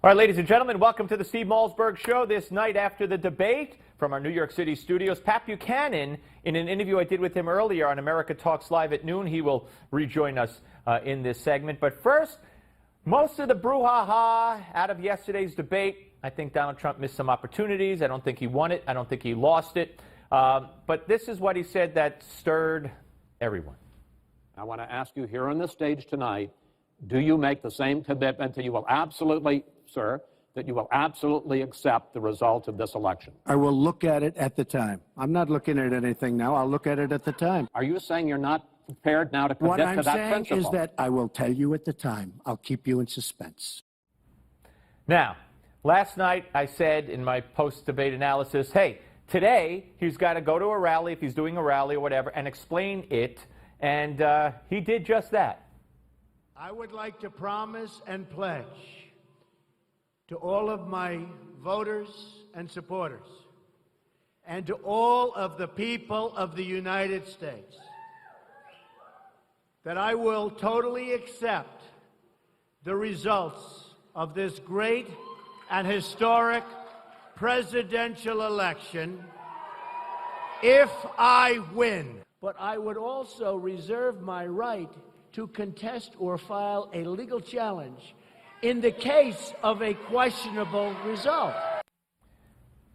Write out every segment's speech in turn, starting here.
All right, ladies and gentlemen, welcome to the Steve Malzberg Show. This night after the debate from our New York City studios, Pat Buchanan, in an interview I did with him earlier on America Talks Live at noon, he will rejoin us in this segment. But first, most of the brouhaha out of yesterday's debate, I think Donald Trump missed some opportunities. I don't think he won it. I don't think he lost it. But this is what he said that stirred everyone. I want to ask you here on the stage tonight, do you make the same commitment that you will absolutely, sir, that you will absolutely accept the result of this election? I will look at it at the time. I'm not looking at anything now. I'll look at it at the time. Are you saying you're not prepared now to commit to that principle? What I'm saying is that I will tell you at the time. I'll keep you in suspense. Now, last night I said in my post-debate analysis, hey, today he's got to go to a rally, if he's doing a rally or whatever, and explain it. And he did just that. I would like to promise and pledge to all of my voters and supporters and to all of the people of the United States that I will totally accept the results of this great and historic presidential election if I win. But I would also reserve my right to contest or file a legal challenge in the case of a questionable result.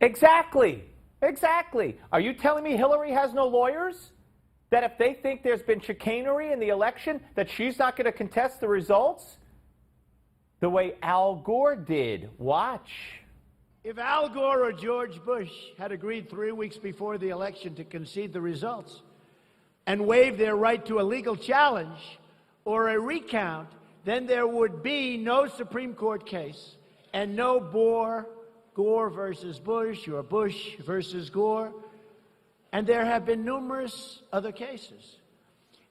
Exactly. Exactly. Are you telling me Hillary has no lawyers? That if they think there's been chicanery in the election, that she's not going to contest the results? The way Al Gore did. Watch. If Al Gore or George Bush had agreed 3 weeks before the election to concede the results and waive their right to a legal challenge or a recount, then there would be no Supreme Court case and no Gore versus Bush or Bush versus Gore. And there have been numerous other cases.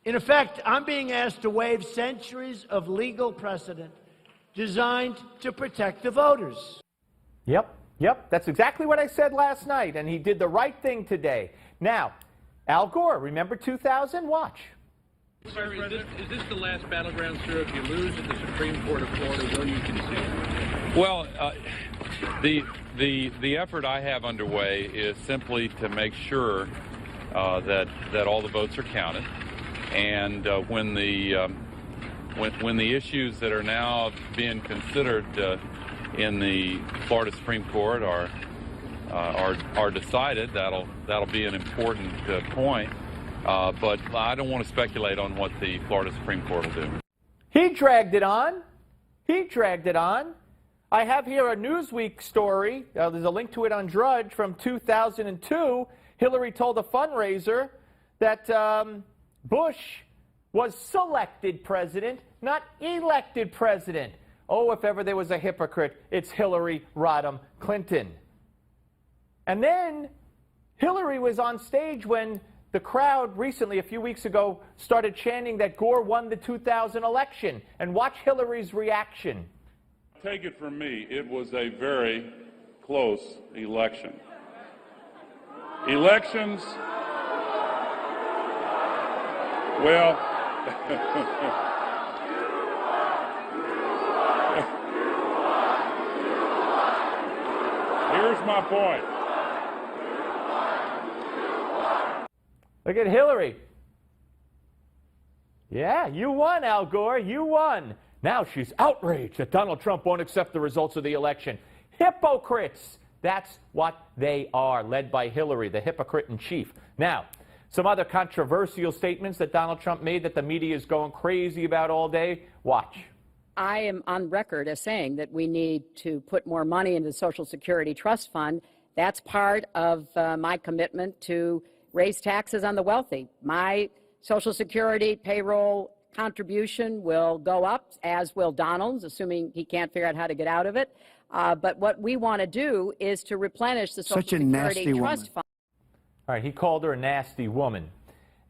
In effect, I'm being asked to waive centuries of legal precedent designed to protect the voters. Yep, that's exactly what I said last night, and he did the right thing today. Now, Al Gore, remember 2000? Watch. Sir, is this the last battleground, sir? If you lose at the Supreme Court of Florida, will you concede? Well, the effort I have underway is simply to make sure that all the votes are counted, and when the issues that are now being considered in the Florida Supreme Court are decided, that'll be an important point. But I don't want to speculate on what the Florida Supreme Court will do. He dragged it on. He dragged it on. I have here a Newsweek story. There's a link to it on Drudge from 2002. Hillary told a fundraiser that Bush was selected president, not elected president. Oh, if ever there was a hypocrite, it's Hillary Rodham Clinton. And then Hillary was on stage when the crowd recently, a few weeks ago, started chanting that Gore won the 2000 election. And watch Hillary's reaction. Take it from me, it was a very close election. Elections, well, here's my point. Look at Hillary. Yeah, you won, Al Gore. You won. Now she's outraged that Donald Trump won't accept the results of the election. Hypocrites. That's what they are, led by Hillary, the hypocrite in chief. Now, some other controversial statements that Donald Trump made that the media is going crazy about all day. Watch. I am on record as saying that we need to put more money into the Social Security Trust Fund. That's part of my commitment to raise taxes on the wealthy. My Social Security payroll contribution will go up, as will Donald's, assuming he can't figure out how to get out of it. But what we want to do is to replenish the Social Security Trust Fund. All right, he called her a nasty woman.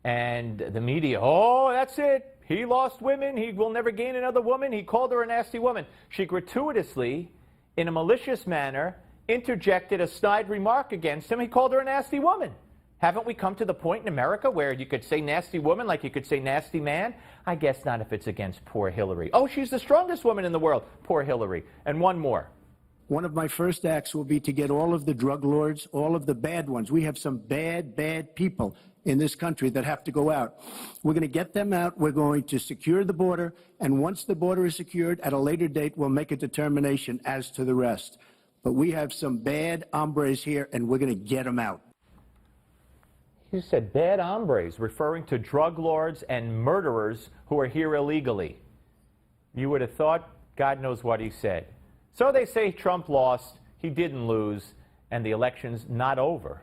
And the media, oh, that's it. He lost women. He will never gain another woman. He called her a nasty woman. She gratuitously, in a malicious manner, interjected a snide remark against him. He called her a nasty woman. Haven't we come to the point in America where you could say nasty woman like you could say nasty man? I guess not if it's against poor Hillary. Oh, she's the strongest woman in the world. Poor Hillary. And one more. One of my first acts will be to get all of the drug lords, all of the bad ones. We have some bad people in this country that have to go out. We're going to get them out. We're going to secure the border. And once the border is secured, at a later date, we'll make a determination as to the rest. But we have some bad hombres here, and we're going to get them out. You said bad hombres, referring to drug lords and murderers who are here illegally. You would have thought God knows what he said. So they say Trump lost, he didn't lose, and the election's not over.